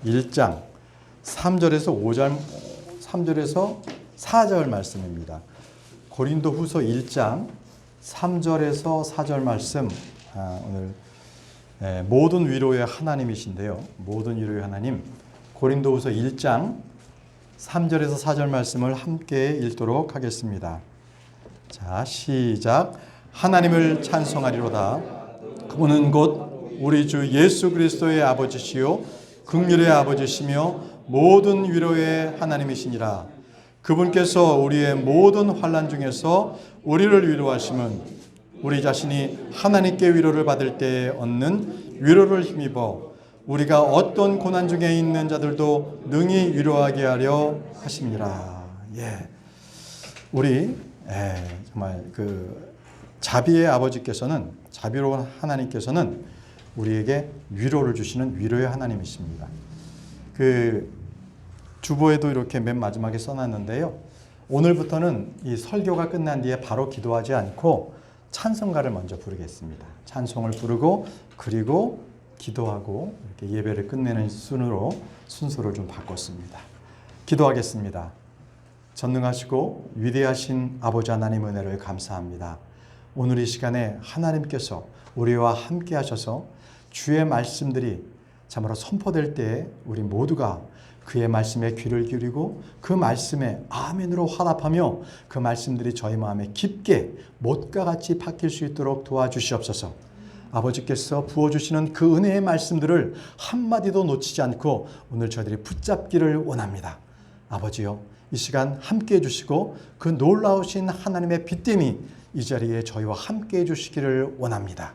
1장 3절에서 5절, 3절에서 4절 말씀입니다. 고린도후서 1장 3절에서 4절 말씀, 오늘 모든 위로의 하나님이신데요. 모든 위로의 하나님, 고린도후서 1장 3절에서 4절 말씀을 함께 읽도록 하겠습니다. 자, 시작. 하나님을 찬송하리로다. 그분은 곧 우리 주 예수 그리스도의 아버지시요 긍휼의 아버지시며 모든 위로의 하나님이시니라. 그분께서 우리의 모든 환난 중에서 우리를 위로하심은 우리 자신이 하나님께 위로를 받을 때에 얻는 위로를 힘입어 우리가 어떤 고난 중에 있는 자들도 능히 위로하게 하려 하심이라. 우리 정말 그 자비의 아버지께서는, 자비로운 하나님께서는 우리에게 위로를 주시는 위로의 하나님이십니다. 그 주보에도 이렇게 맨 마지막에 써놨는데요. 오늘부터는 이 설교가 끝난 뒤에 바로 기도하지 않고 찬송가를 먼저 부르겠습니다. 찬송을 부르고 그리고 기도하고 이렇게 예배를 끝내는 순서를 좀 바꿨습니다. 기도하겠습니다. 전능하시고 위대하신 아버지 하나님 은혜를 감사합니다. 오늘 이 시간에 하나님께서 우리와 함께 하셔서 주의 말씀들이 참으로 선포될 때에 우리 모두가 그의 말씀에 귀를 기울이고 그 말씀에 아멘으로 화답하며 그 말씀들이 저희 마음에 깊게 못과 같이 박힐 수 있도록 도와주시옵소서. 아버지께서 부어주시는 그 은혜의 말씀들을 한마디도 놓치지 않고 오늘 저희들이 붙잡기를 원합니다. 아버지요, 이 시간 함께 해주시고 그 놀라우신 하나님의 빛됨이 이 자리에 저희와 함께 해주시기를 원합니다.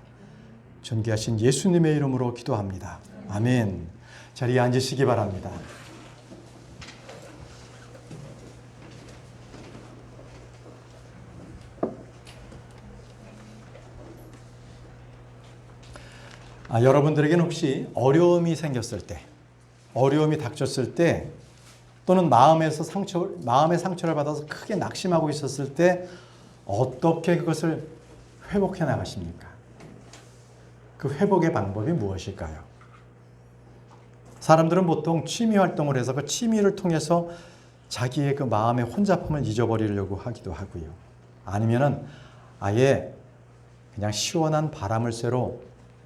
존귀하신 예수님의 이름으로 기도합니다. 아멘. 자리에 앉으시기 바랍니다. 여러분들에게는 혹시 어려움이 생겼을 때, 어려움이 닥쳤을 때, 또는 마음의 상처를 받아서 크게 낙심하고 있었을 때 어떻게 그것을 회복해 나가십니까? 그 회복의 방법이 무엇일까요? 사람들은 보통 취미 활동을 해서 그 취미를 통해서 자기의 그 마음의 혼잡함을 잊어버리려고 하기도 하고요. 아니면은 아예 그냥 시원한 바람을 쐬러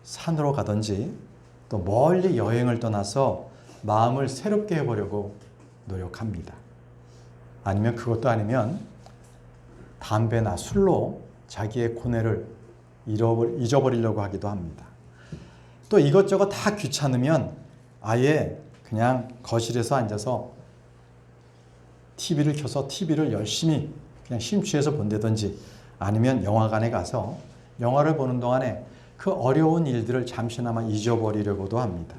산으로 가든지 또 멀리 여행을 떠나서 마음을 새롭게 해보려고 노력합니다. 아니면 그것도 아니면 담배나 술로 자기의 고뇌를 잊어버리려고 하기도 합니다. 또 이것저것 다 귀찮으면 아예 그냥 거실에서 앉아서 TV를 켜서 TV를 열심히 그냥 심취해서 본다든지 아니면 영화관에 가서 영화를 보는 동안에 그 어려운 일들을 잠시나마 잊어버리려고도 합니다.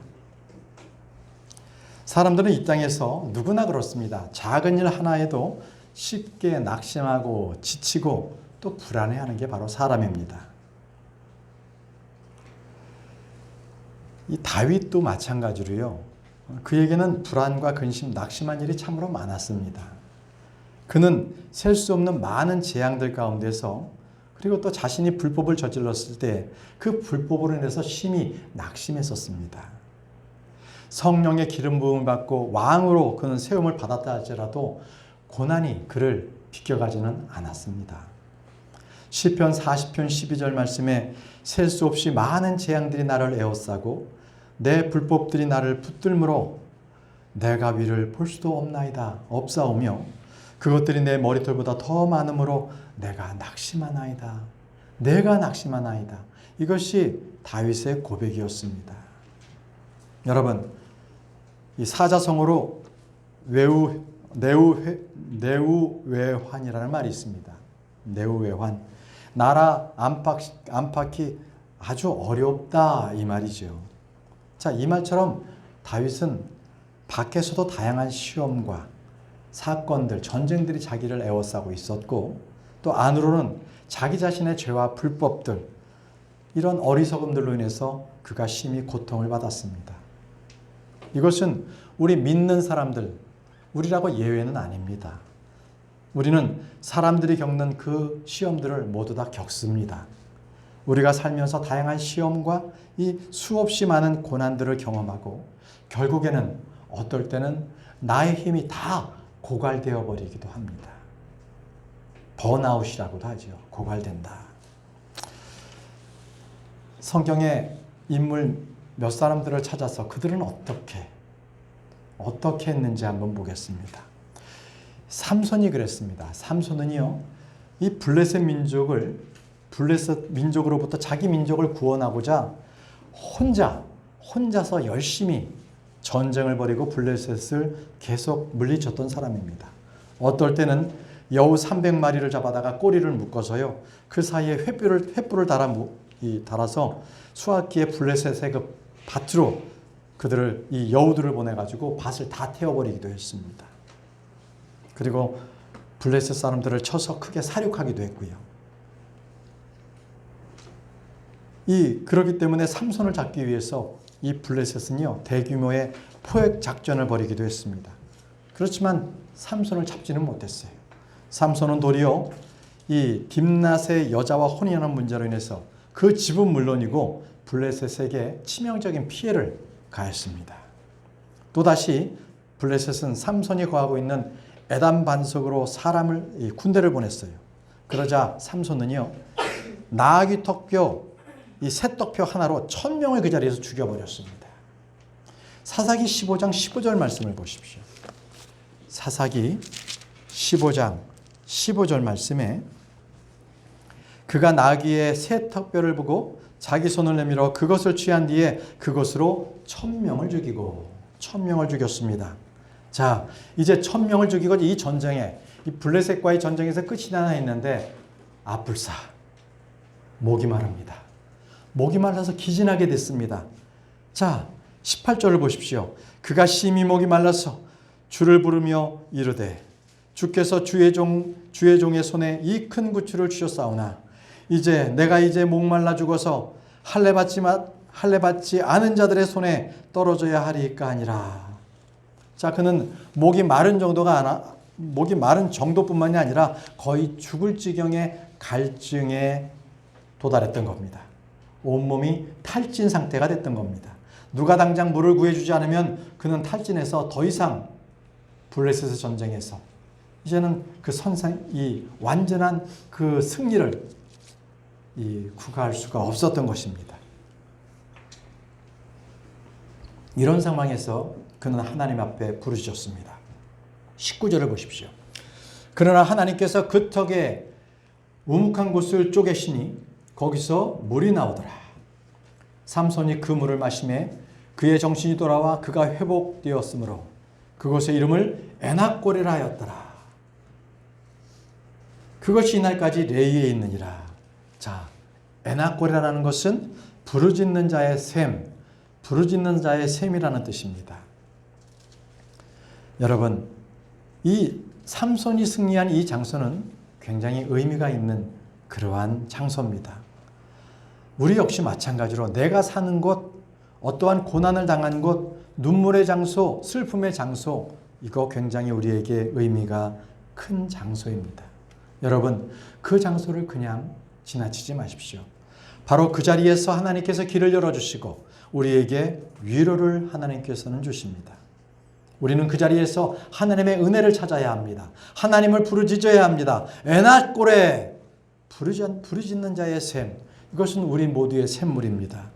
사람들은 이 땅에서 누구나 그렇습니다. 작은 일 하나에도 쉽게 낙심하고 지치고 또 불안해하는 게 바로 사람입니다. 이 다윗도 마찬가지로요. 그에게는 불안과 근심, 낙심한 일이 참으로 많았습니다. 그는 셀 수 없는 많은 재앙들 가운데서 그리고 또 자신이 불법을 저질렀을 때 그 불법으로 인해서 심히 낙심했었습니다. 성령의 기름 부음을 받고 왕으로 그는 세움을 받았다 할지라도 고난이 그를 비껴가지는 않았습니다. 시편 40편 12절 말씀에 셀 수 없이 많은 재앙들이 나를 에워싸고 내 불법들이 나를 붙들므로 내가 위를 볼 수도 없사오며 그것들이 내 머리털보다 더 많으므로 내가 낙심하나이다. 내가 낙심하나이다. 이것이 다윗의 고백이었습니다. 여러분, 이 사자성어로 내우외환이라는 말이 있습니다. 내우외환. 나라 안팎이 아주 어렵다 이 말이죠. 자, 이 말처럼 다윗은 밖에서도 다양한 시험과 사건들, 전쟁들이 자기를 에워싸고 있었고 또 안으로는 자기 자신의 죄와 불법들, 이런 어리석음들로 인해서 그가 심히 고통을 받았습니다. 이것은 우리 믿는 사람들, 우리라고 예외는 아닙니다. 우리는 사람들이 겪는 그 시험들을 모두 다 겪습니다. 우리가 살면서 다양한 시험과 이 수없이 많은 고난들을 경험하고 결국에는 어떨 때는 나의 힘이 다 고갈되어 버리기도 합니다. 번아웃이라고도 하죠. 고갈된다. 성경의 인물 몇 사람들을 찾아서 그들은 어떻게 했는지 한번 보겠습니다. 삼손이 그랬습니다. 삼손은요, 이 블레셋 민족으로부터 자기 민족을 구원하고자 혼자서 열심히 전쟁을 벌이고 블레셋을 계속 물리쳤던 사람입니다. 어떨 때는 여우 300마리를 잡아다가 꼬리를 묶어서요, 그 사이에 횃불을 달아서 수확기에 블레셋의 그 밭으로 이 여우들을 보내가지고 밭을 다 태워버리기도 했습니다. 그리고 블레셋 사람들을 쳐서 크게 사륙하기도 했고요. 그렇기 때문에 삼손을 잡기 위해서 이 블레셋은요, 대규모의 포획 작전을 벌이기도 했습니다. 그렇지만 삼손을 잡지는 못했어요. 삼손은 도리어 이 딥낫의 여자와 혼인하는 문제로 인해서 그 집은 물론이고 블레셋에게 치명적인 피해를 가했습니다. 또다시 블레셋은 삼손이 거하고 있는 에담 반석으로 군대를 보냈어요. 그러자 삼손은요, 나귀 턱뼈, 이 새떡뼈 하나로 1000명을 그 자리에서 죽여버렸습니다. 사사기 15장 15절 말씀을 보십시오. 사사기 15장 15절 말씀에 그가 나귀의 새턱뼈를 보고 자기 손을 내밀어 그것을 취한 뒤에 그것으로 1000명을 죽였습니다. 자, 이제 1000명을 죽이고 이 전쟁에, 이 블레셋과의 전쟁에서 끝이 나나 했는데 아뿔싸 목이 마릅니다. 목이 말라서 기진하게 됐습니다. 자, 18절을 보십시오. 그가 심히 목이 말라서 주를 부르며 이르되 주께서 주의 종의 손에 이 큰 구추를 주셨사오나 내가 목말라 죽어서 할례 받지 않은 자들의 손에 떨어져야 하리까 하니라. 자, 그는 목이 마른 정도뿐만이 아니라 거의 죽을 지경의 갈증에 도달했던 겁니다. 온몸이 탈진 상태가 됐던 겁니다. 누가 당장 물을 구해주지 않으면 그는 탈진해서 더 이상 블레셋의 전쟁에서 이제는 이 완전한 그 승리를 구가할 수가 없었던 것입니다. 이런 상황에서 그는 하나님 앞에 부르짖었습니다. 19절을 보십시오. 그러나 하나님께서 그 턱에 우묵한 곳을 쪼개시니 거기서 물이 나오더라. 삼손이 그 물을 마시매 그의 정신이 돌아와 그가 회복되었으므로 그곳의 이름을 에낙고레라 하였더라. 그것이 이날까지 레이에 있느니라. 자, 에낙고레라는 것은 부르짖는 자의 셈이라는 뜻입니다. 여러분, 이 삼손이 승리한 이 장소는 굉장히 의미가 있는 그러한 장소입니다. 우리 역시 마찬가지로 내가 사는 곳, 어떠한 고난을 당한 곳, 눈물의 장소, 슬픔의 장소, 이거 굉장히 우리에게 의미가 큰 장소입니다. 여러분, 그 장소를 그냥 지나치지 마십시오. 바로 그 자리에서 하나님께서 길을 열어주시고 우리에게 위로를 하나님께서는 주십니다. 우리는 그 자리에서 하나님의 은혜를 찾아야 합니다. 하나님을 부르짖어야 합니다. 에낫고레, 부르짖는 자의 셈, 이것은 우리 모두의 샘물입니다.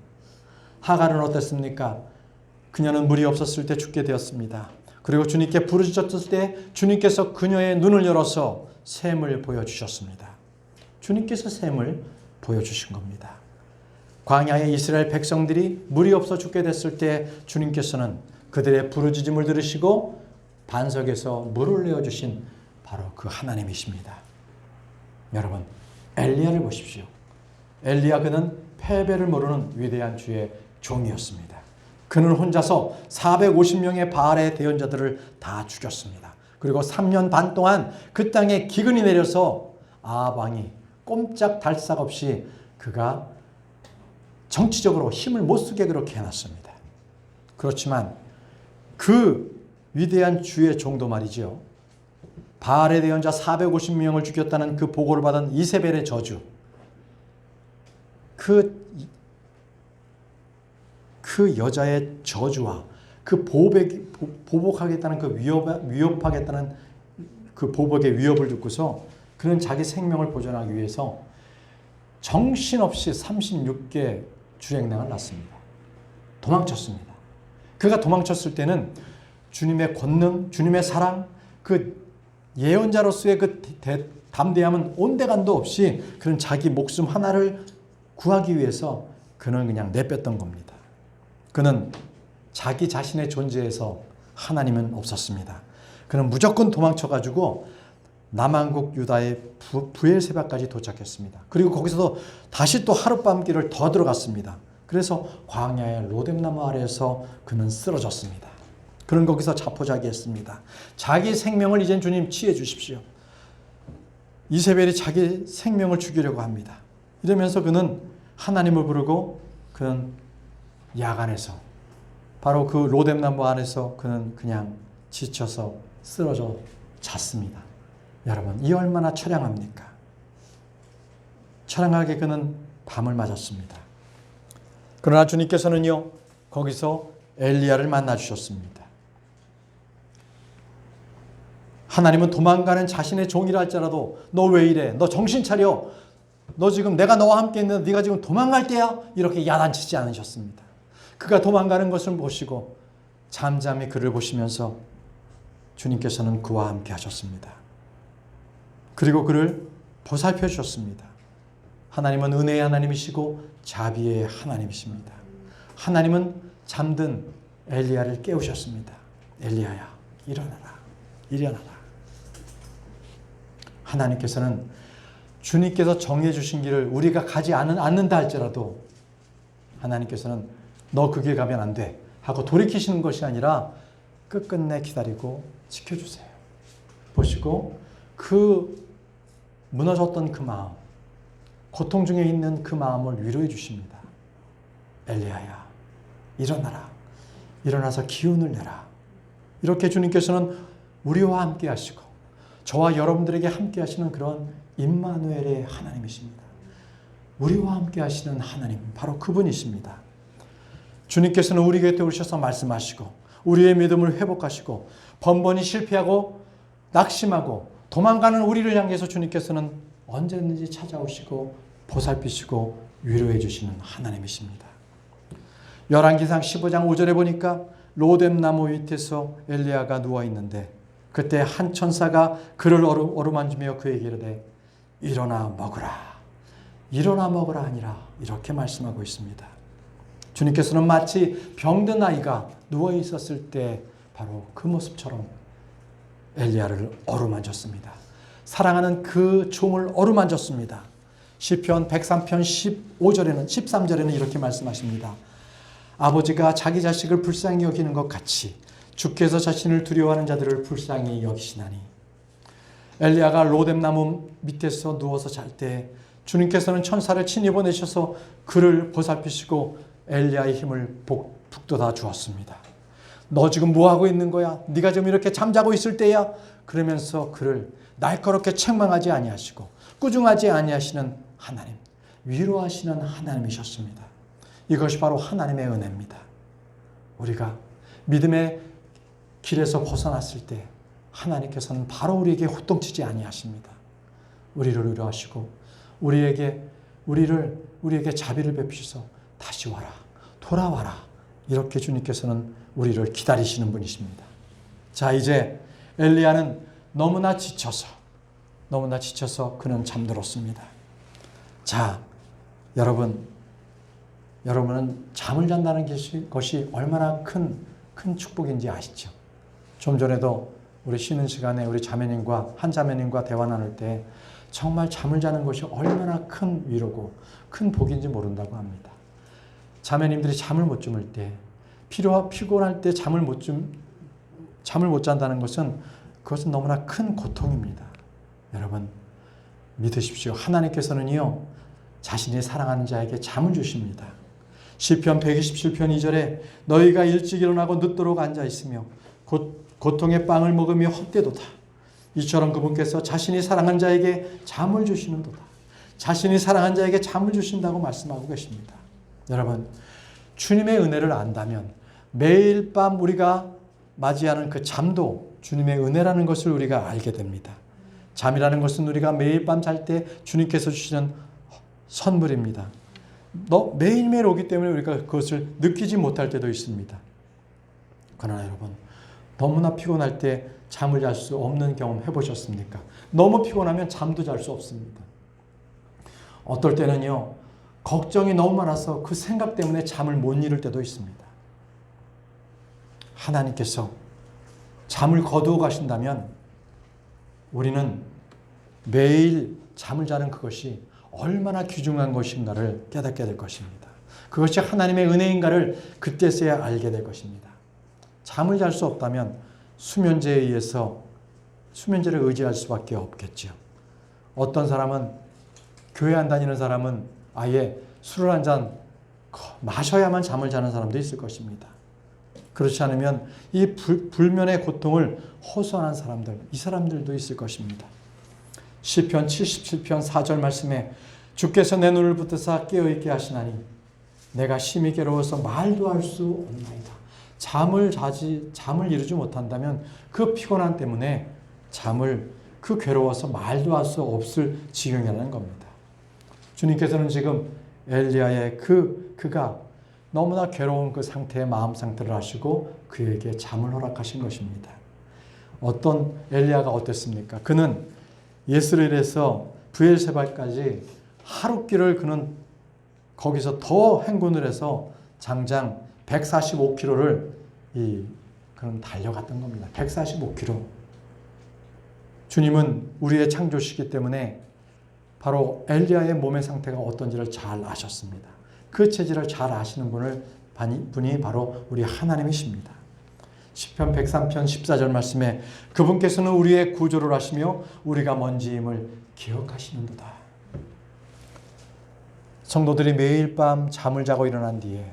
하갈은 어땠습니까? 그녀는 물이 없었을 때 죽게 되었습니다. 그리고 주님께 부르짖었을 때 주님께서 그녀의 눈을 열어서 샘을 보여주셨습니다. 주님께서 샘을 보여주신 겁니다. 광야의 이스라엘 백성들이 물이 없어 죽게 됐을 때 주님께서는 그들의 부르짖음을 들으시고 반석에서 물을 내어주신 바로 그 하나님이십니다. 여러분, 엘리야를 보십시오. 엘리야, 그는 패배를 모르는 위대한 주의 종이었습니다. 그는 혼자서 450명의 바알의 대언자들을 다 죽였습니다. 그리고 3년 반 동안 그 땅에 기근이 내려서 아합 왕이 꼼짝달싹 없이 그가 정치적으로 힘을 못 쓰게 그렇게 해놨습니다. 그렇지만 그 위대한 주의 종도 말이죠. 바알의 대언자 450명을 죽였다는 그 보고를 받은 이세벨의 저주, 그 여자의 저주와 그 그 보복하겠다는 그 위협하겠다는 그 보복의 위협을 듣고서 그는 자기 생명을 보존하기 위해서 정신없이 36개 주행량을 났습니다. 도망쳤습니다. 그가 도망쳤을 때는 주님의 권능, 주님의 사랑, 그 예언자로서의 그 담대함은 온데간도 없이 그는 자기 목숨 하나를 구하기 위해서 그는 그냥 내뺐던 겁니다. 그는 자기 자신의 존재에서 하나님은 없었습니다. 그는 무조건 도망쳐가지고 남한국 유다의 부엘세바까지 도착했습니다. 그리고 거기서 다시 또 하룻밤길을 더 들어갔습니다. 그래서 광야의 로뎀나무 아래에서 그는 쓰러졌습니다. 그는 거기서 자포자기했습니다. 자기 생명을 이젠 주님 취해 주십시오. 이세벨이 자기 생명을 죽이려고 합니다. 이러면서 그는 하나님을 부르고 그는 야간에서 바로 그 로뎀나무 안에서 그는 그냥 지쳐서 쓰러져 잤습니다. 여러분, 이 얼마나 처량합니까? 처량하게 그는 밤을 맞았습니다. 그러나 주님께서는요, 거기서 엘리야를 만나 주셨습니다. 하나님은 도망가는 자신의 종이라 할지라도 너 왜 이래? 너 정신 차려. 너 지금 내가 너와 함께 있는데 네가 지금 도망갈 때야? 이렇게 야단치지 않으셨습니다. 그가 도망가는 것을 보시고 잠잠히 그를 보시면서 주님께서는 그와 함께 하셨습니다. 그리고 그를 보살펴 주셨습니다. 하나님은 은혜의 하나님이시고 자비의 하나님이십니다. 하나님은 잠든 엘리야를 깨우셨습니다. 엘리야야, 일어나라. 일어나라. 하나님께서는 주님께서 정해 주신 길을 우리가 가지 않는다 할지라도 하나님께서는 너 그 길 가면 안 돼 하고 돌이키시는 것이 아니라 끝끝내 기다리고 지켜주세요. 보시고 그 무너졌던 그 마음, 고통 중에 있는 그 마음을 위로해 주십니다. 엘리야야, 일어나라. 일어나서 기운을 내라. 이렇게 주님께서는 우리와 함께 하시고 저와 여러분들에게 함께 하시는 그런 임마누엘의 하나님이십니다. 우리와 함께 하시는 하나님, 바로 그분이십니다. 주님께서는 우리 곁에 오셔서 말씀하시고 우리의 믿음을 회복하시고 번번이 실패하고 낙심하고 도망가는 우리를 향해서 주님께서는 언제든지 찾아오시고 보살피시고 위로해 주시는 하나님이십니다. 열왕기상 15장 5절에 보니까 로뎀나무 밑에서 엘리야가 누워 있는데 그때 한 천사가 그를 어루만지며 그에게 이르되 일어나 먹으라. 일어나 먹으라 아니라 이렇게 말씀하고 있습니다. 주님께서는 마치 병든 아이가 누워 있었을 때 바로 그 모습처럼 엘리야를 어루만졌습니다. 사랑하는 그 종을 어루만졌습니다. 시편 103편 13절에는 이렇게 말씀하십니다. 아버지가 자기 자식을 불쌍히 여기는 것 같이 주께서 자신을 두려워하는 자들을 불쌍히 여기시나니. 엘리야가 로뎀나무 밑에서 누워서 잘 때 주님께서는 천사를 친히 보내셔서 그를 보살피시고 엘리야의 힘을 북돋아 주었습니다. 너 지금 뭐하고 있는 거야? 네가 지금 이렇게 잠자고 있을 때야? 그러면서 그를 날카롭게 책망하지 아니하시고 꾸중하지 아니하시는 하나님, 위로하시는 하나님이셨습니다. 이것이 바로 하나님의 은혜입니다. 우리가 믿음의 길에서 벗어났을 때 하나님께서는 바로 우리에게 호통치지 아니하십니다. 우리를 위로하시고 우리에게 자비를 베푸셔서 다시 와라, 돌아와라. 이렇게 주님께서는 우리를 기다리시는 분이십니다. 자, 이제 엘리야는 너무나 지쳐서 그는 잠들었습니다. 자, 여러분은 잠을 잔다는 것이 얼마나 큰 축복인지 아시죠? 좀 전에도 우리 쉬는 시간에 우리 한 자매님과 대화 나눌 때 정말 잠을 자는 것이 얼마나 큰 위로고 큰 복인지 모른다고 합니다. 자매님들이 잠을 못 주물 때, 피곤할 때 잠을 못 잔다는 그것은 너무나 큰 고통입니다. 여러분, 믿으십시오. 하나님께서는요, 자신이 사랑하는 자에게 잠을 주십니다. 시편 127편 2절에 너희가 일찍 일어나고 늦도록 앉아 있으며 고통의 빵을 먹으며 헛되도다. 이처럼 그분께서 자신이 사랑한 자에게 잠을 주시는도다. 자신이 사랑한 자에게 잠을 주신다고 말씀하고 계십니다. 여러분, 주님의 은혜를 안다면 매일 밤 우리가 맞이하는 그 잠도 주님의 은혜라는 것을 우리가 알게 됩니다. 잠이라는 것은 우리가 매일 밤 잘 때 주님께서 주시는 선물입니다. 매일매일 오기 때문에 우리가 그것을 느끼지 못할 때도 있습니다. 그러나 여러분, 너무나 피곤할 때 잠을 잘 수 없는 경험 해보셨습니까? 너무 피곤하면 잠도 잘 수 없습니다. 어떨 때는요, 걱정이 너무 많아서 그 생각 때문에 잠을 못 이룰 때도 있습니다. 하나님께서 잠을 거두어 가신다면 우리는 매일 잠을 자는 그것이 얼마나 귀중한 것인가를 깨닫게 될 것입니다. 그것이 하나님의 은혜인가를 그때서야 알게 될 것입니다. 잠을 잘 수 없다면 수면제에 의해서 수면제를 의지할 수밖에 없겠죠. 어떤 사람은, 교회 안 다니는 사람은 아예 술을 한 잔 마셔야만 잠을 자는 사람도 있을 것입니다. 그렇지 않으면 이 불면의 고통을 호소하는 사람들, 이 사람들도 있을 것입니다. 시편 77편 4절 말씀에 주께서 내 눈을 붙드사 깨어있게 하시나니 내가 심히 괴로워서 말도 할 수 없나이다. 잠을 이루지 못한다면 그 피곤함 때문에 그 괴로워서 말도 할 수 없을 지경이라는 겁니다. 주님께서는 지금 엘리야의 그가 너무나 괴로운 그 상태의 마음 상태를 아시고 그에게 잠을 허락하신 것입니다. 어떤 엘리야가 어땠습니까? 그는 예스레엘에서 브엘세바까지 하룻길을 그는 거기서 더 행군을 해서 장장 145km를 그는 달려갔던 겁니다. 145km. 주님은 우리의 창조시기 때문에 바로 엘리야의 몸의 상태가 어떤지를 잘 아셨습니다. 그 체질을 잘 아시는 분이 바로 우리 하나님이십니다. 시편 103편 14절 말씀에 그분께서는 우리의 구조를 하시며 우리가 먼지임을 기억하시는도다. 성도들이 매일 밤 잠을 자고 일어난 뒤에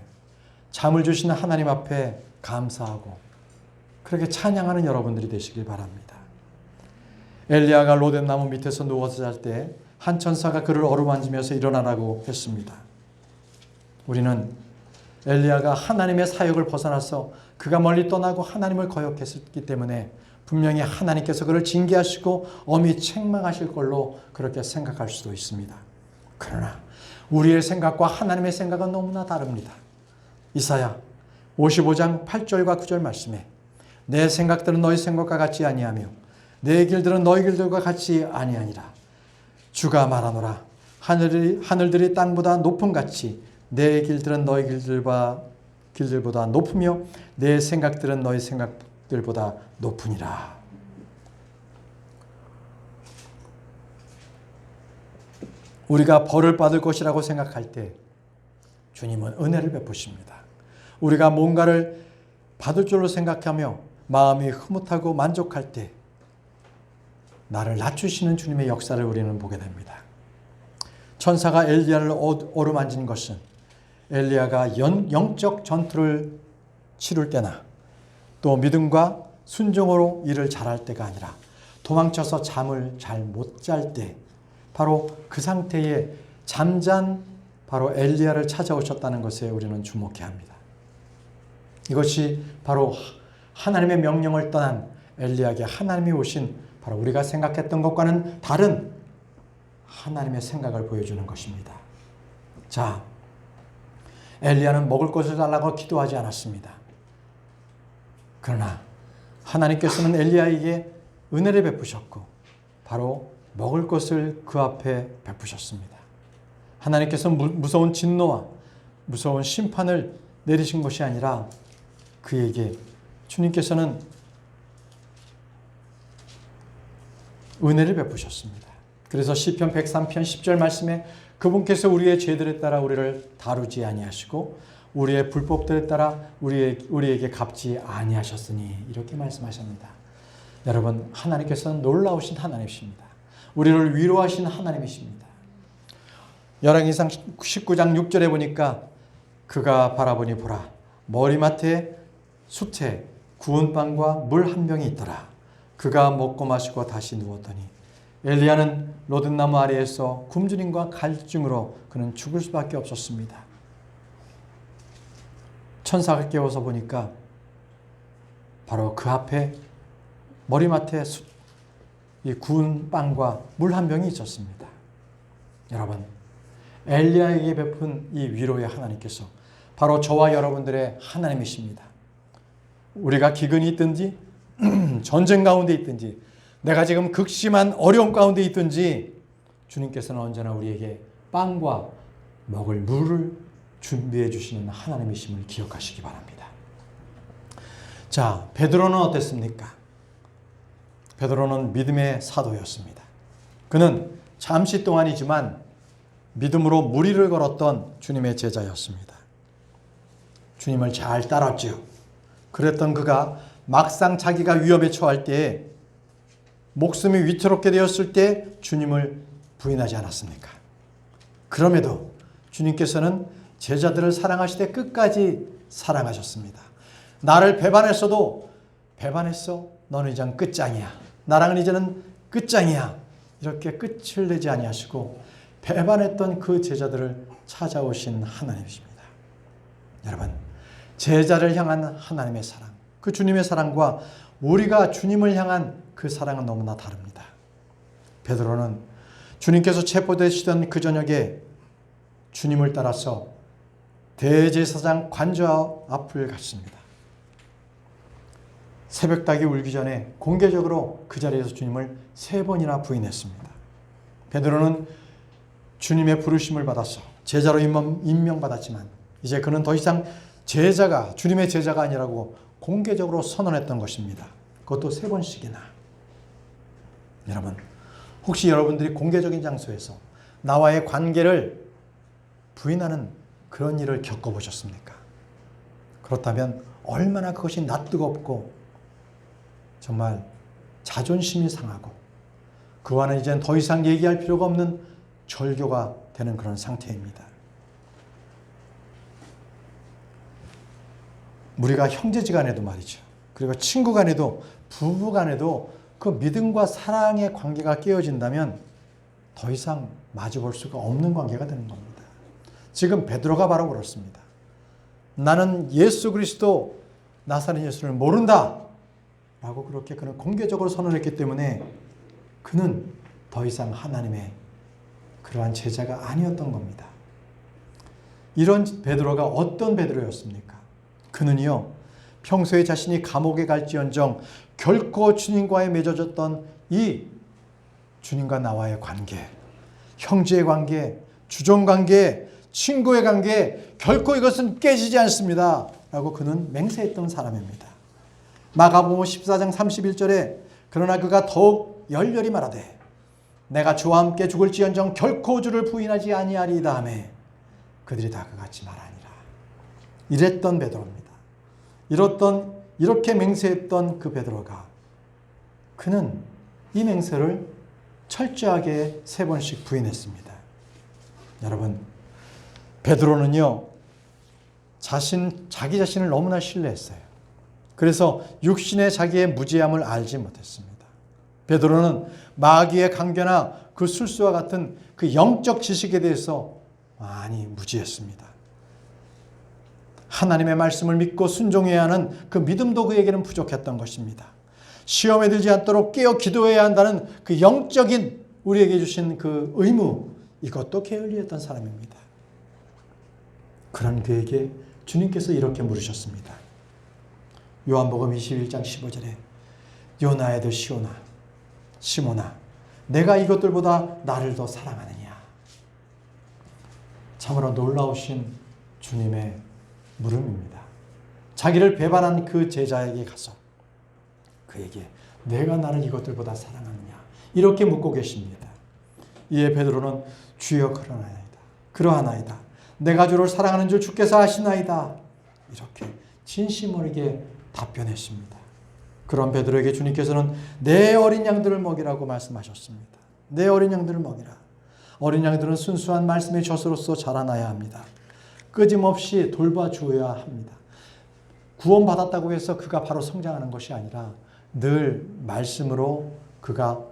잠을 주시는 하나님 앞에 감사하고 그렇게 찬양하는 여러분들이 되시길 바랍니다. 엘리야가 로뎀나무 밑에서 누워서 잘 때 한 천사가 그를 어루만지면서 일어나라고 했습니다. 우리는 엘리야가 하나님의 사역을 벗어나서 그가 멀리 떠나고 하나님을 거역했기 때문에 분명히 하나님께서 그를 징계하시고 엄히 책망하실 걸로 그렇게 생각할 수도 있습니다. 그러나 우리의 생각과 하나님의 생각은 너무나 다릅니다. 이사야 55장 8절과 9절 말씀에 내 생각들은 너희 생각과 같지 아니하며 내 길들은 너희 길들과 같이 아니하니라. 주가 말하노라. 하늘들이 땅보다 높음같이 내 길들은 너희 길들보다 높으며 내 생각들은 너희 생각들보다 높으니라. 우리가 벌을 받을 것이라고 생각할 때 주님은 은혜를 베푸십니다. 우리가 뭔가를 받을 줄로 생각하며 마음이 흐뭇하고 만족할 때 나를 낮추시는 주님의 역사를 우리는 보게 됩니다. 천사가 엘리야를 어루만진 것은 엘리야가 영적 전투를 치룰 때나 또 믿음과 순종으로 일을 잘할 때가 아니라 도망쳐서 잠을 잘 못 잘 때 바로 그 상태에 잠잔 바로 엘리야를 찾아오셨다는 것에 우리는 주목해야 합니다. 이것이 바로 하나님의 명령을 떠난 엘리야에게 하나님이 오신 바로 우리가 생각했던 것과는 다른 하나님의 생각을 보여주는 것입니다. 자, 엘리야는 먹을 것을 달라고 기도하지 않았습니다. 그러나 하나님께서는 엘리야에게 은혜를 베푸셨고 바로 먹을 것을 그 앞에 베푸셨습니다. 하나님께서 무서운 진노와 무서운 심판을 내리신 것이 아니라 그에게 주님께서는 은혜를 베푸셨습니다. 그래서 시편 103편 10절 말씀에 그분께서 우리의 죄들에 따라 우리를 다루지 아니하시고 우리의 불법들에 따라 우리에게 갚지 아니하셨으니 이렇게 말씀하십니다. 여러분, 하나님께서는 놀라우신 하나님이십니다. 우리를 위로하신 하나님이십니다. 열왕기상 19장 6절에 보니까 그가 바라보니 보라 머리맡에 숫에 구운 빵과 물 한 병이 있더라. 그가 먹고 마시고 다시 누웠더니 엘리야는 로뎀나무 아래에서 굶주림과 갈증으로 그는 죽을 수밖에 없었습니다. 천사가 깨워서 보니까 바로 그 앞에 머리맡에 이 구운 빵과 물 한 병이 있었습니다. 여러분, 엘리야에게 베푼 이 위로의 하나님께서 바로 저와 여러분들의 하나님이십니다. 우리가 기근이 있든지 전쟁 가운데 있든지 내가 지금 극심한 어려움 가운데 있든지 주님께서는 언제나 우리에게 빵과 먹을 물을 준비해 주시는 하나님이심을 기억하시기 바랍니다. 자, 베드로는 어땠습니까? 베드로는 믿음의 사도였습니다. 그는 잠시 동안이지만 믿음으로 무리를 걸었던 주님의 제자였습니다. 주님을 잘 따랐죠. 그랬던 그가 막상 자기가 위험에 처할 때에 목숨이 위태롭게 되었을 때 주님을 부인하지 않았습니까? 그럼에도 주님께서는 제자들을 사랑하시되 끝까지 사랑하셨습니다. 나를 배반했어도 배반했어. 너는 이제 끝장이야. 나랑은 이제는 끝장이야. 이렇게 끝을 내지 아니하시고 배반했던 그 제자들을 찾아오신 하나님이십니다. 여러분, 제자를 향한 하나님의 사랑, 그 주님의 사랑과 우리가 주님을 향한 그 사랑은 너무나 다릅니다. 베드로는 주님께서 체포되시던 그 저녁에 주님을 따라서 대제사장 관저 앞을 갔습니다. 새벽닭이 울기 전에 공개적으로 그 자리에서 주님을 3번이나 부인했습니다. 베드로는 주님의 부르심을 받아서 제자로 임명받았지만 이제 그는 더 이상 주님의 제자가 아니라고 공개적으로 선언했던 것입니다. 그것도 3번씩이나. 여러분, 혹시 여러분들이 공개적인 장소에서 나와의 관계를 부인하는 그런 일을 겪어보셨습니까? 그렇다면 얼마나 그것이 낯뜨겁고 정말 자존심이 상하고 그와는 이젠 더 이상 얘기할 필요가 없는 절교가 되는 그런 상태입니다. 우리가 형제지간에도 말이죠. 그리고 친구간에도 부부간에도 그 믿음과 사랑의 관계가 깨어진다면 더 이상 마주볼 수가 없는 관계가 되는 겁니다. 지금 베드로가 바로 그렇습니다. 나는 예수 그리스도 나사렛 예수를 모른다 라고 그렇게 그는 공개적으로 선언했기 때문에 그는 더 이상 하나님의 그러한 제자가 아니었던 겁니다. 이런 베드로가 어떤 베드로였습니까? 그는요, 평소에 자신이 감옥에 갈지언정 결코 주님과에 맺어졌던 이 주님과 나와의 관계, 형제의 관계, 주종관계, 친구의 관계, 결코 이것은 깨지지 않습니다 라고 그는 맹세했던 사람입니다. 마가복음 14장 31절에 그러나 그가 더욱 열렬히 말하되 내가 주와 함께 죽을지언정 결코 주를 부인하지 아니하리이다 하매 그들이 다 그같이 말하니라. 이랬던 베드로입니다. 이렇게 맹세했던 그 베드로가 그는 이 맹세를 철저하게 3번씩 부인했습니다. 여러분, 베드로는요, 자기 자신을 너무나 신뢰했어요. 그래서 육신의 자기의 무죄함을 알지 못했습니다. 베드로는 마귀의 강교나 그 술수와 같은 그 영적 지식에 대해서 많이 무지했습니다. 하나님의 말씀을 믿고 순종해야 하는 그 믿음도 그에게는 부족했던 것입니다. 시험에 들지 않도록 깨어 기도해야 한다는 그 영적인 우리에게 주신 그 의무, 이것도 게을리했던 사람입니다. 그런 그에게 주님께서 이렇게 물으셨습니다. 요한복음 21장 15절에 요나의 아들 시몬아 내가 이것들보다 나를 더 사랑하느냐. 참으로 놀라우신 주님의 물음입니다. 자기를 배반한 그 제자에게 가서 그에게 내가 나를 이것들보다 사랑하느냐 이렇게 묻고 계십니다. 이에 베드로는 주여 그러하나이다. 내가 주를 사랑하는 줄 주께서 아시나이다. 이렇게 진심 어리게 답변했습니다. 그런 베드로에게 주님께서는 내 어린 양들을 먹이라고 말씀하셨습니다. 내 어린 양들을 먹이라. 어린 양들은 순수한 말씀의 젖으로서 자라나야 합니다. 끊임없이 돌봐주어야 합니다. 구원받았다고 해서 그가 바로 성장하는 것이 아니라 늘 말씀으로 그가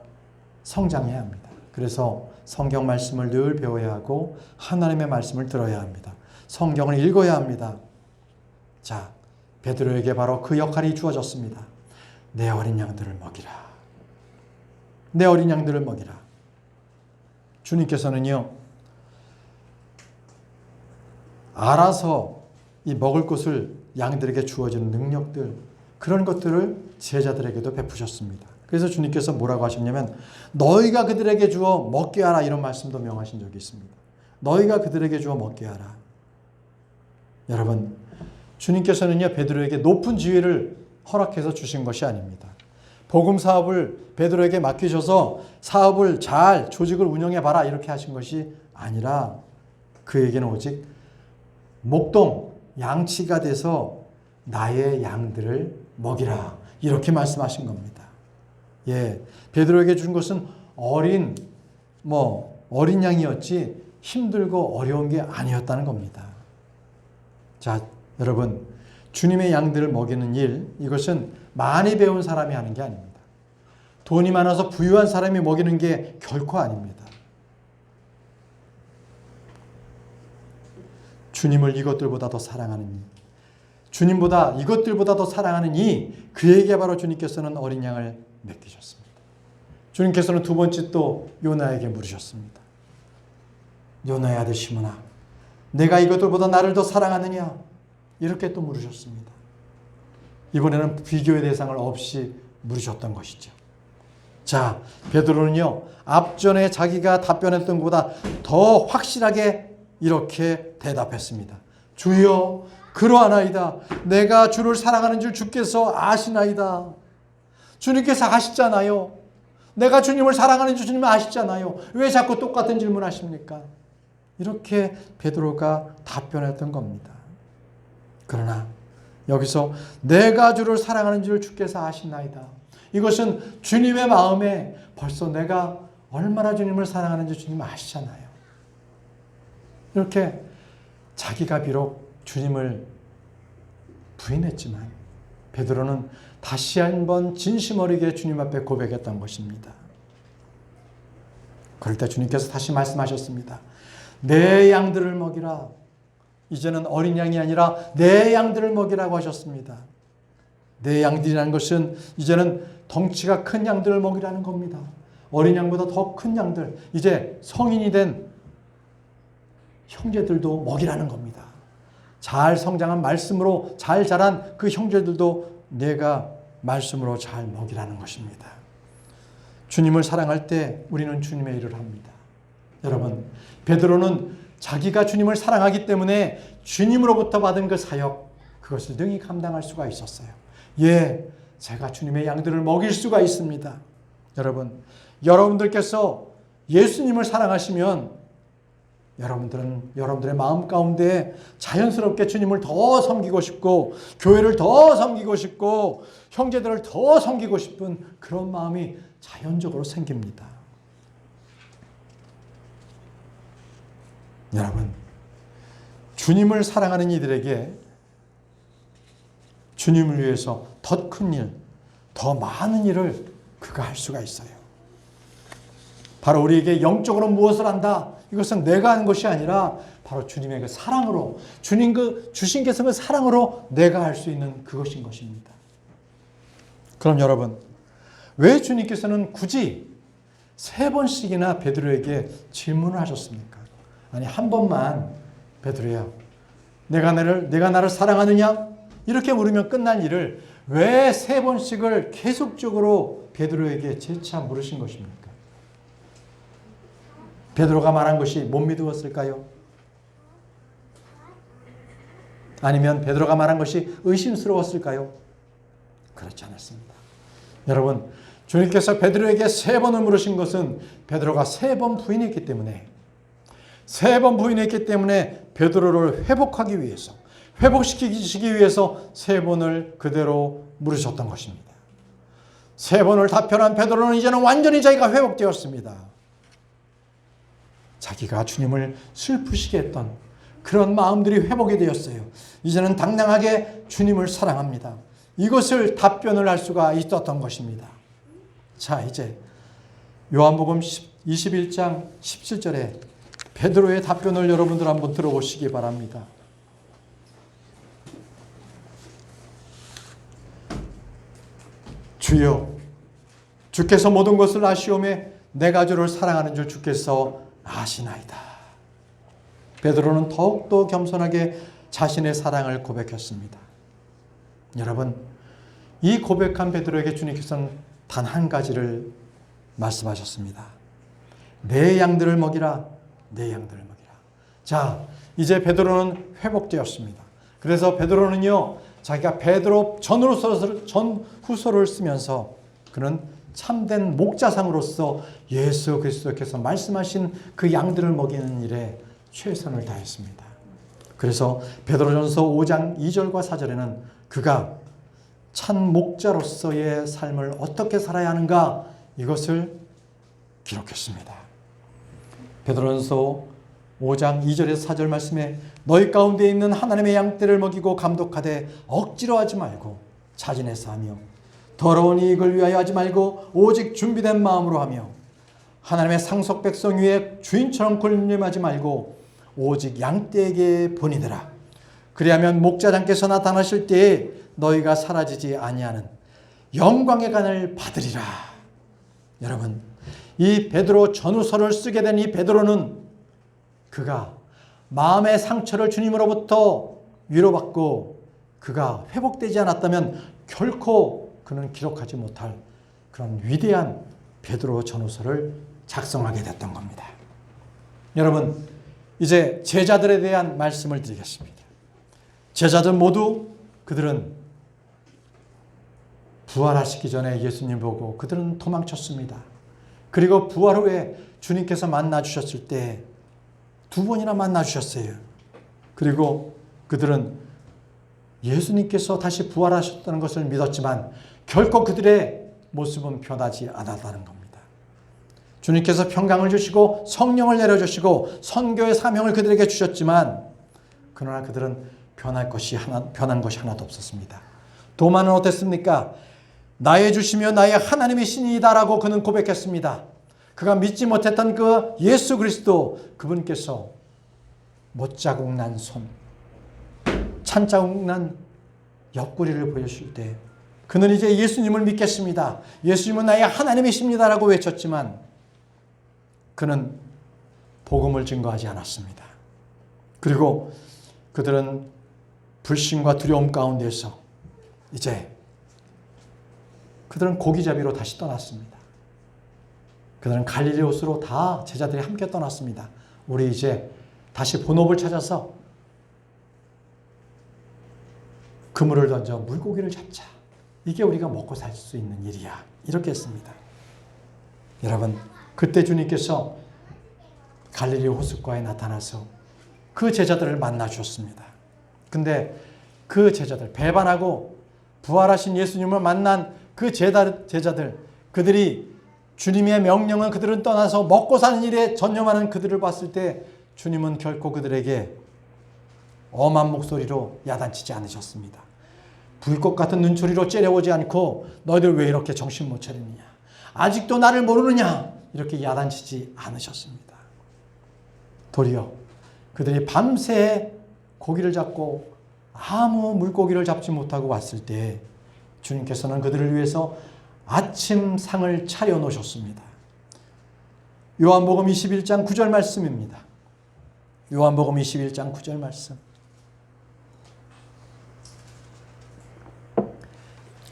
성장해야 합니다. 그래서 성경 말씀을 늘 배워야 하고 하나님의 말씀을 들어야 합니다. 성경을 읽어야 합니다. 자, 베드로에게 바로 그 역할이 주어졌습니다. 내 어린 양들을 먹이라. 내 어린 양들을 먹이라. 주님께서는요, 알아서 이 먹을 것을 양들에게 주어지는 능력들, 그런 것들을 제자들에게도 베푸셨습니다. 그래서 주님께서 뭐라고 하셨냐면 너희가 그들에게 주어 먹게 하라, 이런 말씀도 명하신 적이 있습니다. 너희가 그들에게 주어 먹게 하라. 여러분, 주님께서는요, 베드로에게 높은 지위를 허락해서 주신 것이 아닙니다. 복음 사업을 베드로에게 맡기셔서 사업을 잘 조직을 운영해 봐라, 이렇게 하신 것이 아니라 그에게는 오직 목동 양치가 돼서 나의 양들을 먹이라, 이렇게 말씀하신 겁니다. 예, 베드로에게 준 것은 어린 양이었지 힘들고 어려운 게 아니었다는 겁니다. 자, 여러분, 주님의 양들을 먹이는 일, 이것은 많이 배운 사람이 하는 게 아닙니다. 돈이 많아서 부유한 사람이 먹이는 게 결코 아닙니다. 주님을 이것들보다 더 사랑하는 이, 주님보다 이것들보다 더 사랑하는 이, 그에게 바로 주님께서는 어린 양을 맡기셨습니다. 주님께서는 두 번째 또 요나에게 물으셨습니다. 요나의 아들 시몬아, 내가 이것들보다 나를 더 사랑하느냐? 이렇게 또 물으셨습니다. 이번에는 비교의 대상을 없이 물으셨던 것이죠. 자, 베드로는요, 앞전에 자기가 답변했던 것보다 더 확실하게 이렇게 대답했습니다. 주여, 그러하나이다. 내가 주를 사랑하는 줄 주께서 아시나이다. 주님께서 아시잖아요. 내가 주님을 사랑하는 줄 주님 아시잖아요. 왜 자꾸 똑같은 질문 하십니까? 이렇게 베드로가 답변했던 겁니다. 그러나 여기서 내가 주를 사랑하는 줄 주께서 아시나이다. 이것은 주님의 마음에 벌써 내가 얼마나 주님을 사랑하는지 주님 아시잖아요. 이렇게 자기가 비록 주님을 부인했지만 베드로는 다시 한번 진심 어리게 주님 앞에 고백했던 것입니다. 그럴 때 주님께서 다시 말씀하셨습니다. 내 양들을 먹이라. 이제는 어린 양이 아니라 내 양들을 먹이라고 하셨습니다. 내 양들이라는 것은 이제는 덩치가 큰 양들을 먹이라는 겁니다. 어린 양보다 더 큰 양들, 이제 성인이 된 형제들도 먹이라는 겁니다. 잘 성장한 말씀으로 잘 자란 그 형제들도 내가 말씀으로 잘 먹이라는 것입니다. 주님을 사랑할 때 우리는 주님의 일을 합니다. 여러분, 베드로는 자기가 주님을 사랑하기 때문에 주님으로부터 받은 그 사역, 그것을 능히 감당할 수가 있었어요. 예, 제가 주님의 양들을 먹일 수가 있습니다. 여러분, 여러분들께서 예수님을 사랑하시면 여러분들은 여러분들의 마음 가운데 자연스럽게 주님을 더 섬기고 싶고 교회를 더 섬기고 싶고 형제들을 더 섬기고 싶은 그런 마음이 자연적으로 생깁니다. 여러분, 주님을 사랑하는 이들에게 주님을 위해서 더 큰 일, 더 많은 일을 그가 할 수가 있어요. 바로 우리에게 영적으로 무엇을 한다? 이것은 내가 하는 것이 아니라 바로 주님의 그 사랑으로, 주님 그 주신 계성의 사랑으로 내가 할 수 있는 그것인 것입니다. 그럼 여러분, 왜 주님께서는 굳이 3번씩이나 베드로에게 질문을 하셨습니까? 아니, 한 번만 베드로야, 내가 나를 사랑하느냐? 이렇게 물으면 끝날 일을 왜 3번씩을 계속적으로 베드로에게 재차 물으신 것입니까? 베드로가 말한 것이 못 믿었을까요? 아니면 베드로가 말한 것이 의심스러웠을까요? 그렇지 않았습니다. 여러분, 주님께서 베드로에게 3번을 물으신 것은 베드로가 3번 부인했기 때문에, 3번 부인했기 때문에 베드로를 회복하기 위해서, 회복시키기 위해서 3번을 그대로 물으셨던 것입니다. 3번을 답변한 베드로는 이제는 완전히 자기가 회복되었습니다. 자기가 주님을 슬프시게 했던 그런 마음들이 회복이 되었어요. 이제는 당당하게 주님을 사랑합니다. 이것을 답변을 할 수가 있었던 것입니다. 자, 이제 요한복음 21장 17절에 베드로의 답변을 여러분들 한번 들어보시기 바랍니다. 주여, 주께서 모든 것을 아시오매 내가 주를 사랑하는 줄 주께서 아시나이다. 베드로는 더욱더 겸손하게 자신의 사랑을 고백했습니다. 여러분, 이 고백한 베드로에게 주님께서는 단 한 가지를 말씀하셨습니다. 내 양들을 먹이라, 내 양들을 먹이라. 자, 이제 베드로는 회복되었습니다. 그래서 베드로는요, 자기가 베드로 전후서를 쓰면서 그는 참된 목자상으로서 예수 그리스도께서 말씀하신 그 양들을 먹이는 일에 최선을 다했습니다. 그래서 베드로전서 5장 2절과 4절에는 그가 참 목자로서의 삶을 어떻게 살아야 하는가, 이것을 기록했습니다. 베드로전서 5장 2절에서 4절 말씀에 너희 가운데 있는 하나님의 양떼를 먹이고 감독하되 억지로 하지 말고 자진해서 하며 더러운 이익을 위하여 하지 말고 오직 준비된 마음으로 하며 하나님의 상속 백성 위에 주인처럼 군림하지 말고 오직 양떼에게 본이되라. 그리하면 목자장께서 나타나실 때에 너희가 사라지지 아니하는 영광의 간을 받으리라. 여러분, 이 베드로 전후서를 쓰게 된 이 베드로는 그가 마음의 상처를 주님으로부터 위로받고 그가 회복되지 않았다면 결코 그는 기록하지 못할 그런 위대한 베드로 전후서를 작성하게 됐던 겁니다. 여러분, 이제 제자들에 대한 말씀을 드리겠습니다. 제자들 모두 그들은 부활하시기 전에 예수님 보고 그들은 도망쳤습니다. 그리고 부활 후에 주님께서 만나 주셨을 때 2번이나 만나 주셨어요. 그리고 그들은 예수님께서 다시 부활하셨다는 것을 믿었지만 결코 그들의 모습은 변하지 않았다는 겁니다. 주님께서 평강을 주시고 성령을 내려주시고 선교의 사명을 그들에게 주셨지만 그러나 그들은 변한 것이 하나도 없었습니다. 도마는 어땠습니까? 나의 주시며 나의 하나님의 신이다라고 그는 고백했습니다. 그가 믿지 못했던 그 예수 그리스도, 그분께서 못자국 난 손, 찬자국 난 옆구리를 보여주실 때 그는 이제 예수님을 믿겠습니다. 예수님은 나의 하나님이십니다라고 외쳤지만 그는 복음을 증거하지 않았습니다. 그리고 그들은 불신과 두려움 가운데서 이제 그들은 고기잡이로 다시 떠났습니다. 그들은 갈릴리 호수로 다 제자들이 함께 떠났습니다. 우리 이제 다시 본업을 찾아서 그물을 던져 물고기를 잡자. 이게 우리가 먹고 살 수 있는 일이야. 이렇게 했습니다. 여러분, 그때 주님께서 갈릴리 호숫가에 나타나서 그 제자들을 만나 주셨습니다. 근데 그 제자들, 배반하고 부활하신 예수님을 만난 그 제자들, 그들이 주님의 명령은 그들은 떠나서 먹고 사는 일에 전념하는 그들을 봤을 때 주님은 결코 그들에게 엄한 목소리로 야단치지 않으셨습니다. 불꽃 같은 눈초리로 째려오지 않고 너희들 왜 이렇게 정신 못 차리느냐, 아직도 나를 모르느냐, 이렇게 야단치지 않으셨습니다. 도리어 그들이 밤새 고기를 잡고 아무 물고기를 잡지 못하고 왔을 때 주님께서는 그들을 위해서 아침상을 차려 놓으셨습니다. 요한복음 21장 9절 말씀입니다. 요한복음 21장 9절 말씀.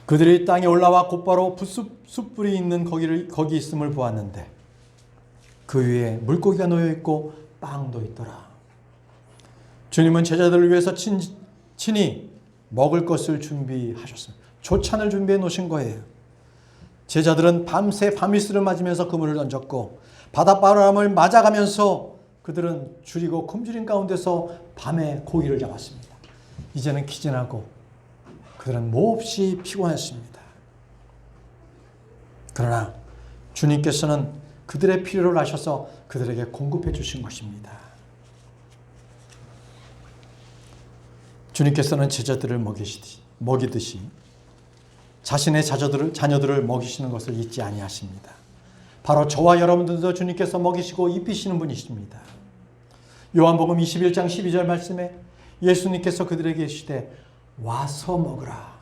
그들이 땅에 올라와 곧바로 숯불이 있는 거기 있음을 보았는데 그 위에 물고기가 놓여 있고 빵도 있더라. 주님은 제자들을 위해서 친히 먹을 것을 준비하셨습니다. 조찬을 준비해 놓으신 거예요. 제자들은 밤새 밤이슬을 맞으면서 그물을 던졌고 바닷바람을 맞아가면서 그들은 줄이고 굶주린 가운데서 밤에 고기를 잡았습니다. 이제는 기진하고 그들은 몹시 피곤했습니다. 그러나 주님께서는 그들의 필요를 아셔서 그들에게 공급해 주신 것입니다. 주님께서는 제자들을 먹이듯이 자신의 자녀들을 먹이시는 것을 잊지 아니하십니다. 바로 저와 여러분들도 주님께서 먹이시고 입히시는 분이십니다. 요한복음 21장 12절 말씀에 예수님께서 그들에게 이르시되 와서 먹으라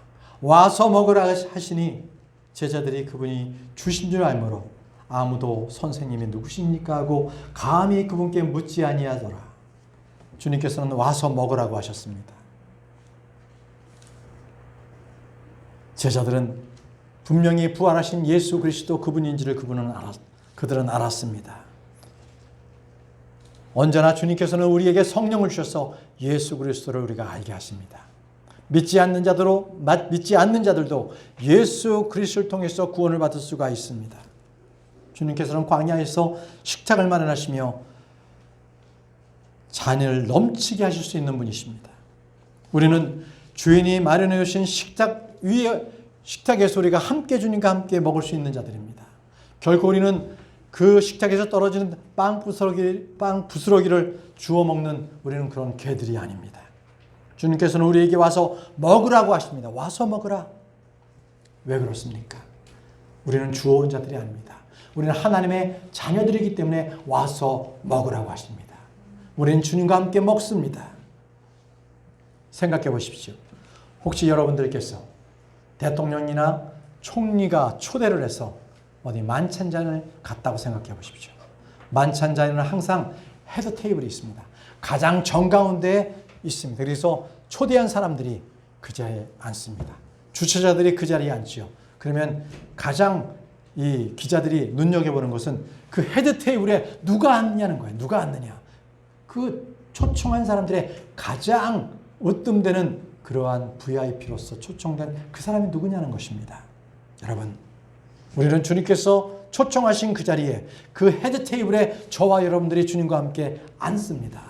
하시니 제자들이 그분이 주신 줄 알므로 아무도 선생님이 누구십니까 하고 감히 그분께 묻지 아니하더라. 주님께서는 와서 먹으라고 하셨습니다. 제자들은 분명히 부활하신 예수 그리스도 그분인지를 그들은 알았습니다. 언제나 주님께서는 우리에게 성령을 주셔서 예수 그리스도를 우리가 알게 하십니다. 믿지 않는 자들도 예수 그리스도를 통해서 구원을 받을 수가 있습니다. 주님께서는 광야에서 식탁을 마련하시며 잔을 넘치게 하실 수 있는 분이십니다. 우리는 주인이 마련해 주신 식탁에서 우리가 함께 주님과 함께 먹을 수 있는 자들입니다. 결코 우리는 그 식탁에서 떨어지는 빵 부스러기를 주워 먹는 우리는 그런 개들이 아닙니다. 주님께서는 우리에게 와서 먹으라고 하십니다. 와서 먹으라. 왜 그렇습니까? 우리는 주워온 자들이 아닙니다. 우리는 하나님의 자녀들이기 때문에 와서 먹으라고 하십니다. 우리는 주님과 함께 먹습니다. 생각해 보십시오. 혹시 여러분들께서 대통령이나 총리가 초대를 해서 어디 만찬장을 갔다고 생각해 보십시오. 만찬장에는 항상 헤드 테이블이 있습니다. 가장 정가운데에 있습니다. 그래서 초대한 사람들이 그 자리에 앉습니다. 주최자들이 그 자리에 앉지요. 그러면 가장 이 기자들이 눈여겨보는 것은 그 헤드 테이블에 누가 앉냐는 거예요. 누가 앉느냐. 그 초청한 사람들의 가장 으뜸되는 그러한 VIP로서 초청된 그 사람이 누구냐는 것입니다. 여러분, 우리는 주님께서 초청하신 그 자리에 그 헤드 테이블에 저와 여러분들이 주님과 함께 앉습니다.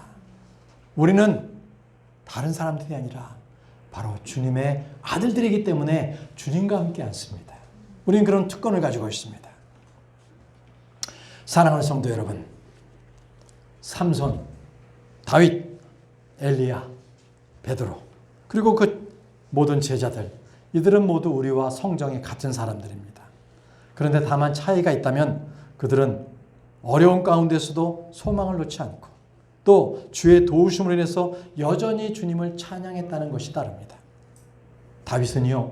우리는 다른 사람들이 아니라 바로 주님의 아들들이기 때문에 주님과 함께 앉습니다. 우리는 그런 특권을 가지고 있습니다. 사랑하는 성도 여러분, 삼손, 다윗, 엘리야, 베드로, 그리고 그 모든 제자들, 이들은 모두 우리와 성정이 같은 사람들입니다. 그런데 다만 차이가 있다면 그들은 어려운 가운데서도 소망을 놓지 않고 또 주의 도우심으로 인해서 여전히 주님을 찬양했다는 것이 다릅니다. 다윗은요,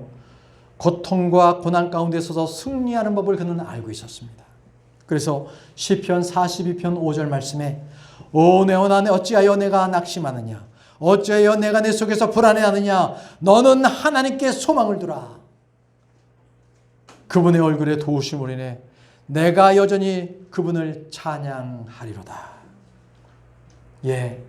고통과 고난 가운데 서서 승리하는 법을 그는 알고 있었습니다. 그래서 시편 42편 5절 말씀에 오 내 원하네 어찌하여 내가 낙심하느냐 어찌하여 내가 내 속에서 불안해하느냐 너는 하나님께 소망을 두라. 그분의 얼굴에 도우심으로 인해 내가 여전히 그분을 찬양하리로다. 예,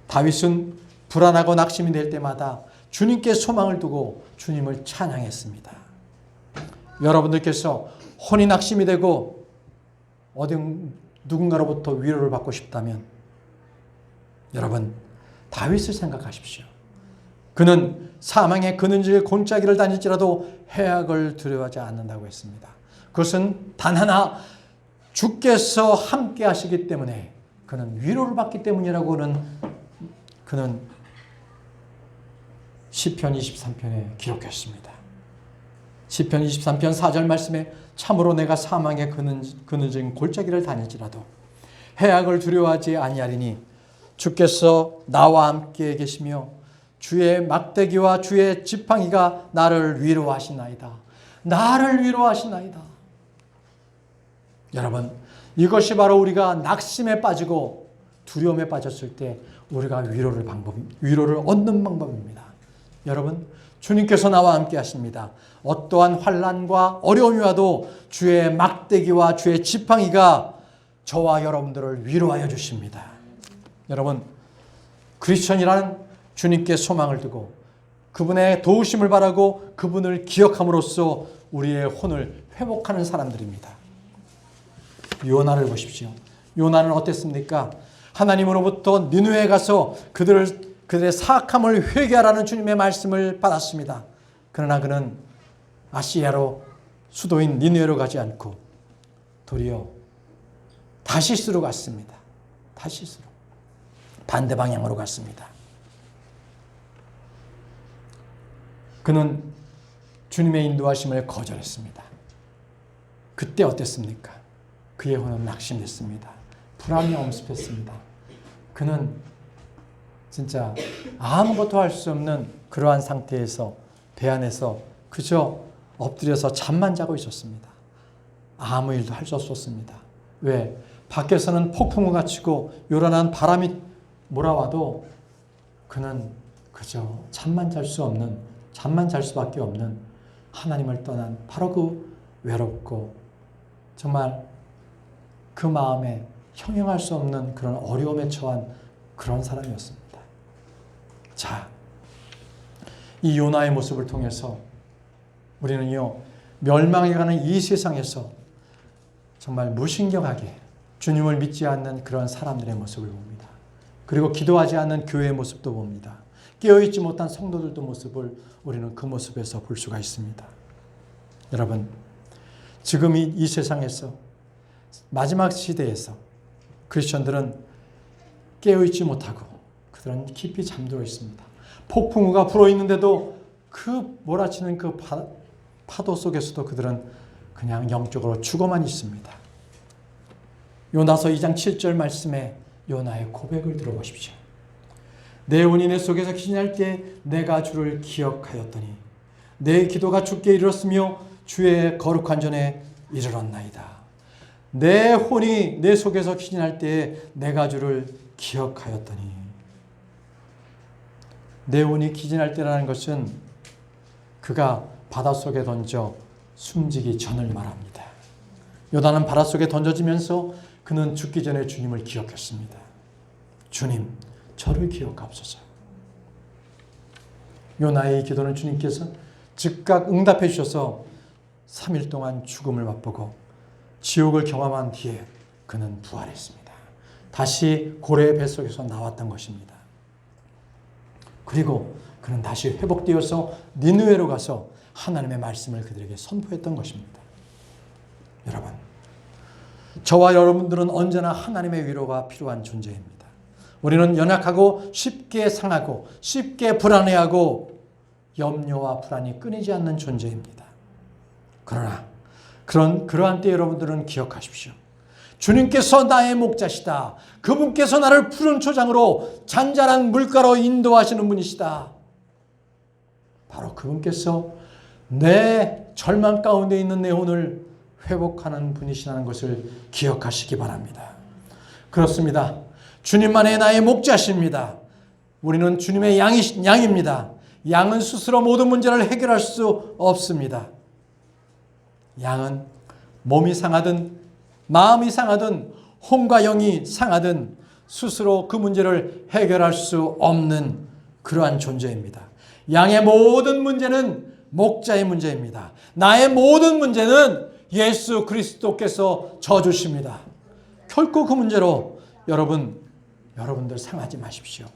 다윗은 불안하고 낙심이 될 때마다 주님께 소망을 두고 주님을 찬양했습니다. 여러분들께서 혼이 낙심이 되고 어디 누군가로부터 위로를 받고 싶다면 여러분 다윗을 생각하십시오. 그는 사망의 그늘질 골짜기를 다닐지라도 해악을 두려워하지 않는다고 했습니다. 그것은 단 하나 주께서 함께 하시기 때문에 그는 위로를 받기 때문이라고 그는 시편 23편에 기록했습니다. 시편 23편 4절 말씀에 참으로 내가 사망의 그늘진 골짜기를 다닐지라도 해악을 두려워하지 아니하리니 주께서 나와 함께 계시며 주의 막대기와 주의 지팡이가 나를 위로하시나이다. 나를 위로하시나이다. 여러분, 이것이 바로 우리가 낙심에 빠지고 두려움에 빠졌을 때 우리가 위로를 얻는 방법입니다. 여러분, 주님께서 나와 함께 하십니다. 어떠한 환난과 어려움이 와도 주의 막대기와 주의 지팡이가 저와 여러분들을 위로하여 주십니다. 여러분, 크리스천이라는 주님께 소망을 두고 그분의 도우심을 바라고 그분을 기억함으로써 우리의 혼을 회복하는 사람들입니다. 요나를 보십시오. 요나는 어땠습니까? 하나님으로부터 니느웨에 가서 그들의 사악함을 회개하라는 주님의 말씀을 받았습니다. 그러나 그는 아시아로 수도인 니느웨로 가지 않고 도리어 다시스로 갔습니다. 다시스로. 반대 방향으로 갔습니다. 그는 주님의 인도하심을 거절했습니다. 그때 어땠습니까? 그의 혼은 낙심했습니다. 불안이 엄습했습니다. 그는 진짜 아무것도 할 수 없는 그러한 상태에서 배 안에서 그저 엎드려서 잠만 자고 있었습니다. 아무 일도 할 수 없었습니다. 왜? 밖에서는 폭풍우가 치고 요란한 바람이 몰아와도 그는 그저 잠만 잘 수밖에 없는 하나님을 떠난 바로 그 외롭고 정말 그 마음에 형용할 수 없는 그런 어려움에 처한 그런 사람이었습니다. 자, 이 요나의 모습을 통해서 우리는요, 멸망해가는 이 세상에서 정말 무신경하게 주님을 믿지 않는 그런 사람들의 모습을 봅니다. 그리고 기도하지 않는 교회의 모습도 봅니다. 깨어있지 못한 성도들도 모습을 우리는 그 모습에서 볼 수가 있습니다. 여러분, 지금 이 세상에서 마지막 시대에서 크리스천들은 깨어있지 못하고 그들은 깊이 잠들어 있습니다. 폭풍우가 불어있는데도 그 몰아치는 그 파도 속에서도 그들은 그냥 영적으로 죽어만 있습니다. 요나서 2장 7절 말씀에 요나의 고백을 들어보십시오. 내 혼이 내 속에서 기진할 때 내가 주를 기억하였더니 내 기도가 주께 이르렀으며 주의 거룩한 전에 이르렀나이다. 내 혼이 내 속에서 기진할 때 내가 주를 기억하였더니, 내 혼이 기진할 때라는 것은 그가 바닷속에 던져 숨지기 전을 말합니다. 요나는 바닷속에 던져지면서 그는 죽기 전에 주님을 기억했습니다. 주님, 저를 기억하옵소서. 요나의 기도는 주님께서 즉각 응답해 주셔서 3일 동안 죽음을 맛보고 지옥을 경험한 뒤에 그는 부활했습니다. 다시 고래의 뱃속에서 나왔던 것입니다. 그리고 그는 다시 회복되어서 니느웨로 가서 하나님의 말씀을 그들에게 선포했던 것입니다. 여러분, 저와 여러분들은 언제나 하나님의 위로가 필요한 존재입니다. 우리는 연약하고 쉽게 상하고 쉽게 불안해하고 염려와 불안이 끊이지 않는 존재입니다. 그러나 그러한 때 여러분들은 기억하십시오. 주님께서 나의 목자시다. 그분께서 나를 푸른 초장으로 잔잔한 물가로 인도하시는 분이시다. 바로 그분께서 내 절망 가운데 있는 내 혼을 회복하는 분이시라는 것을 기억하시기 바랍니다. 그렇습니다. 주님만이 나의 목자십니다. 우리는 주님의 양입니다. 양은 스스로 모든 문제를 해결할 수 없습니다. 양은 몸이 상하든 마음이 상하든 혼과 영이 상하든 스스로 그 문제를 해결할 수 없는 그러한 존재입니다. 양의 모든 문제는 목자의 문제입니다. 나의 모든 문제는 예수 그리스도께서 져주십니다. 결코 그 문제로 여러분들 상하지 마십시오.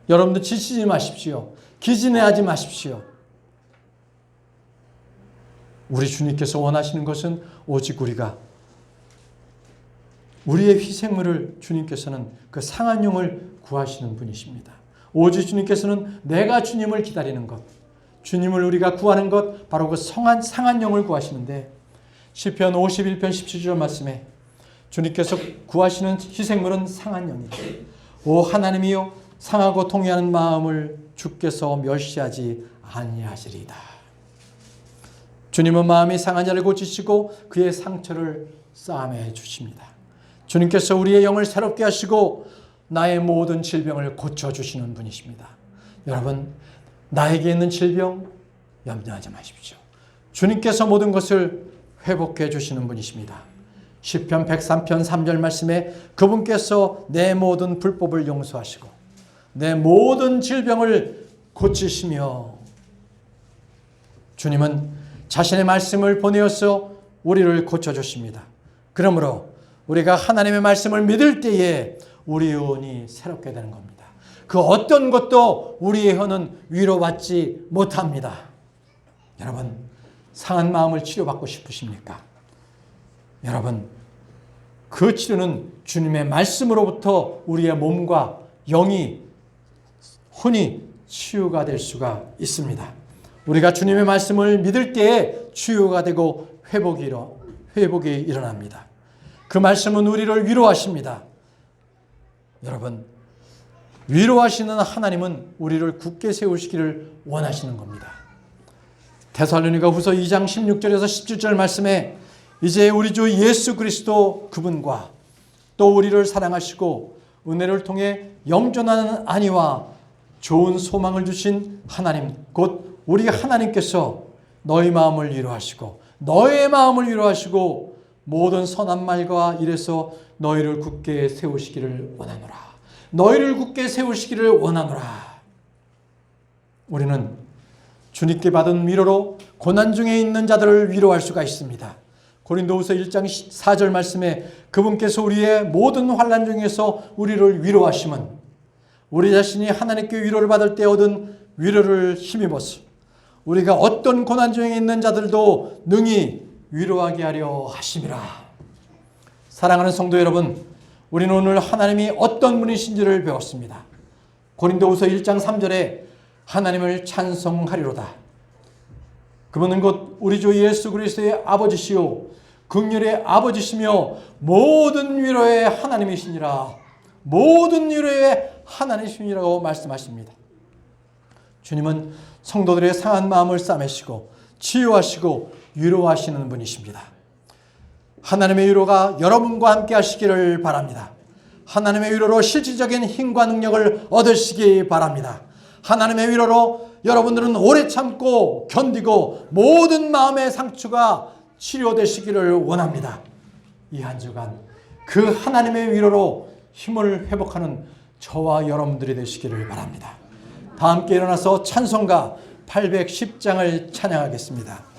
여러분들 지치지 마십시오. 기진해하지 마십시오. 우리 주님께서 원하시는 것은 오직 우리의 희생물을 주님께서는 그 상한 영을 구하시는 분이십니다. 오직 주님께서는 내가 주님을 기다리는 것, 주님을 우리가 구하는 것, 바로 그 상한 영을 구하시는데, 시편 51편 17절 말씀에 주님께서 구하시는 희생물은 상한 영이다. 오 하나님이여, 상하고 통회하는 마음을 주께서 멸시하지 아니하시리이다. 주님은 마음이 상한 자를 고치시고 그의 상처를 싸매 주십니다. 주님께서 우리의 영을 새롭게 하시고 나의 모든 질병을 고쳐주시는 분이십니다. 여러분, 나에게 있는 질병 염려하지 마십시오. 주님께서 모든 것을 회복해 주시는 분이십니다. 시편 103편 3절 말씀에 그분께서 내 모든 불법을 용서하시고 내 모든 질병을 고치시며, 주님은 자신의 말씀을 보내어서 우리를 고쳐주십니다. 그러므로 우리가 하나님의 말씀을 믿을 때에 우리의 혼이 새롭게 되는 겁니다. 그 어떤 것도 우리의 혼은 위로받지 못합니다. 여러분, 상한 마음을 치료받고 싶으십니까? 여러분, 그 치료는 주님의 말씀으로부터 우리의 몸과 영이, 혼이 치유가 될 수가 있습니다. 우리가 주님의 말씀을 믿을 때에 치유가 되고 회복이 일어납니다. 그 말씀은 우리를 위로하십니다. 여러분, 위로하시는 하나님은 우리를 굳게 세우시기를 원하시는 겁니다. 데살로니가후서 2장 16절에서 17절 말씀에 이제 우리 주 예수 그리스도 그분과 또 우리를 사랑하시고 은혜를 통해 영존하는 안위와 좋은 소망을 주신 하나님 곧 우리 하나님께서 너희 마음을 위로하시고 너의 마음을 위로하시고 모든 선한 말과 일에서 너희를 굳게 세우시기를 원하노라. 너희를 굳게 세우시기를 원하노라. 우리는 주님께 받은 위로로 고난 중에 있는 자들을 위로할 수가 있습니다. 고린도후서 1장 4절 말씀에 그분께서 우리의 모든 환난 중에서 우리를 위로하심은 우리 자신이 하나님께 위로를 받을 때 얻은 위로를 힘입어서 우리가 어떤 고난 중에 있는 자들도 능히 위로하게 하려 하심이라. 사랑하는 성도 여러분, 우리는 오늘 하나님이 어떤 분이신지를 배웠습니다. 고린도후서 1장 3절에 하나님을 찬송하리로다. 그분은 곧 우리 주 예수 그리스도의 아버지시요 긍휼의 아버지시며 모든 위로의 하나님이시니라. 모든 위로의 하나님이시니라고 말씀하십니다. 주님은 성도들의 상한 마음을 싸매시고 치유하시고 위로하시는 분이십니다. 하나님의 위로가 여러분과 함께 하시기를 바랍니다. 하나님의 위로로 실질적인 힘과 능력을 얻으시기 바랍니다. 하나님의 위로로 여러분들은 오래 참고 견디고 모든 마음의 상처가 치료되시기를 원합니다. 이 한 주간 그 하나님의 위로로 힘을 회복하는 저와 여러분들이 되시기를 바랍니다. 다 함께 일어나서 찬송가 810장을 찬양하겠습니다.